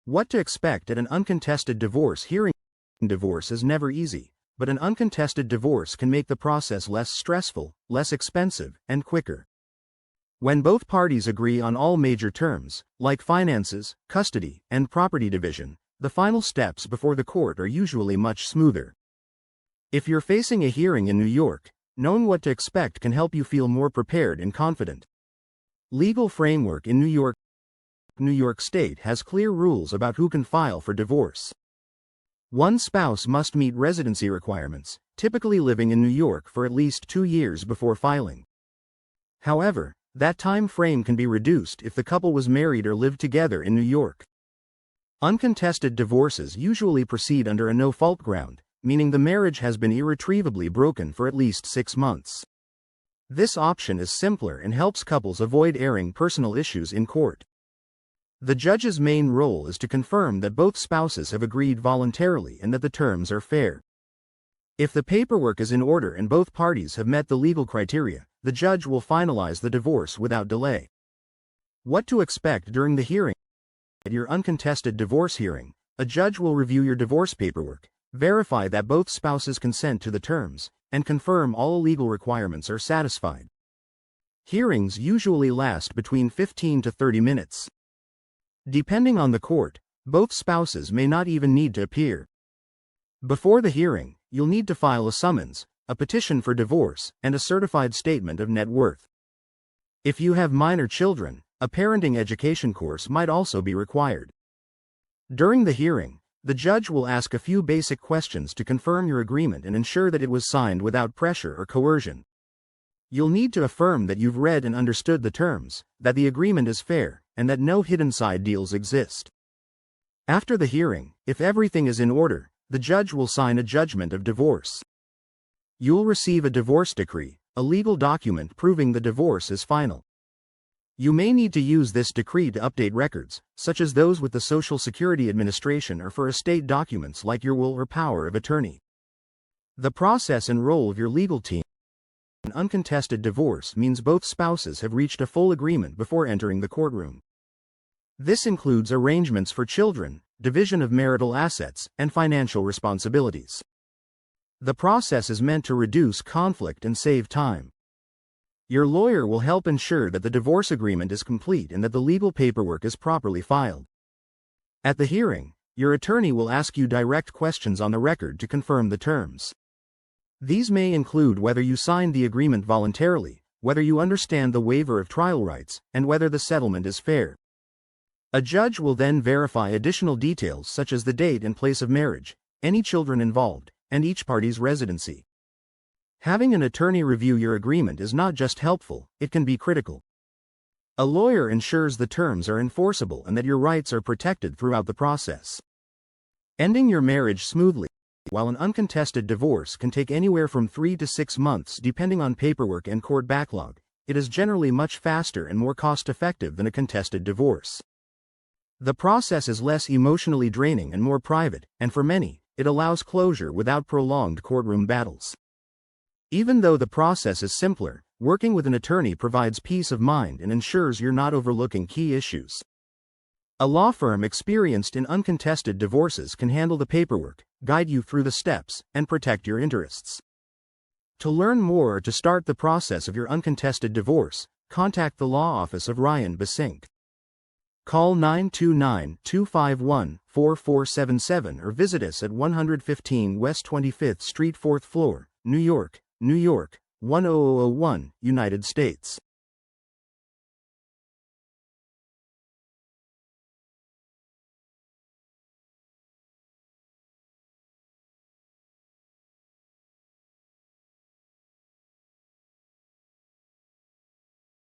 What to expect at an uncontested divorce hearing. Divorce is never easy, but an uncontested divorce can make the process less stressful, less expensive, and quicker. When both parties agree on all major terms, like finances, custody, and property division, the final steps before the court are usually much smoother. If you're facing a hearing in New York, knowing what to expect can help you feel more prepared and confident. Legal framework in New York. New York State has clear rules about who can file for divorce. One spouse must meet residency requirements, typically living in New York for at least 2 years before filing. However, that time frame can be reduced if the couple was married or lived together in New York. Uncontested divorces usually proceed under a no-fault ground, meaning the marriage has been irretrievably broken for at least 6 months. This option is simpler and helps couples avoid airing personal issues in court. The judge's main role is to confirm that both spouses have agreed voluntarily and that the terms are fair. If the paperwork is in order and both parties have met the legal criteria, the judge will finalize the divorce without delay. What to expect during the hearing. At your uncontested divorce hearing, a judge will review your divorce paperwork, verify that both spouses consent to the terms, and confirm all legal requirements are satisfied. Hearings usually last between 15 to 30 minutes. Depending on the court, both spouses may not even need to appear. Before the hearing, you'll need to file a summons, a petition for divorce, and a certified statement of net worth. If you have minor children, a parenting education course might also be required. During the hearing, the judge will ask a few basic questions to confirm your agreement and ensure that it was signed without pressure or coercion. You'll need to affirm that you've read and understood the terms, that the agreement is fair, and that no hidden side deals exist. After the hearing, if everything is in order, the judge will sign a judgment of divorce. You'll receive a divorce decree, a legal document proving the divorce is final. You may need to use this decree to update records, such as those with the Social Security Administration or for estate documents like your will or power of attorney. The process and role of your legal team. An uncontested divorce means both spouses have reached a full agreement before entering the courtroom. This includes arrangements for children, division of marital assets, and financial responsibilities. The process is meant to reduce conflict and save time. Your lawyer will help ensure that the divorce agreement is complete and that the legal paperwork is properly filed. At the hearing, your attorney will ask you direct questions on the record to confirm the terms. These may include whether you signed the agreement voluntarily, whether you understand the waiver of trial rights, and whether the settlement is fair. A judge will then verify additional details such as the date and place of marriage, any children involved, and each party's residency. Having an attorney review your agreement is not just helpful, it can be critical. A lawyer ensures the terms are enforceable and that your rights are protected throughout the process. Ending your marriage smoothly. While an uncontested divorce can take anywhere from 3 to 6 months depending on paperwork and court backlog, it is generally much faster and more cost-effective than a contested divorce. The process is less emotionally draining and more private, and for many, it allows closure without prolonged courtroom battles. Even though the process is simpler, working with an attorney provides peace of mind and ensures you're not overlooking key issues. A law firm experienced in uncontested divorces can handle the paperwork, guide you through the steps, and protect your interests. To learn more or to start the process of your uncontested divorce, contact the law office of Ryan Besinque. Call 929-251-4477 or visit us at 115 West 25th Street 4th floor, New York, New York, 10001, United States.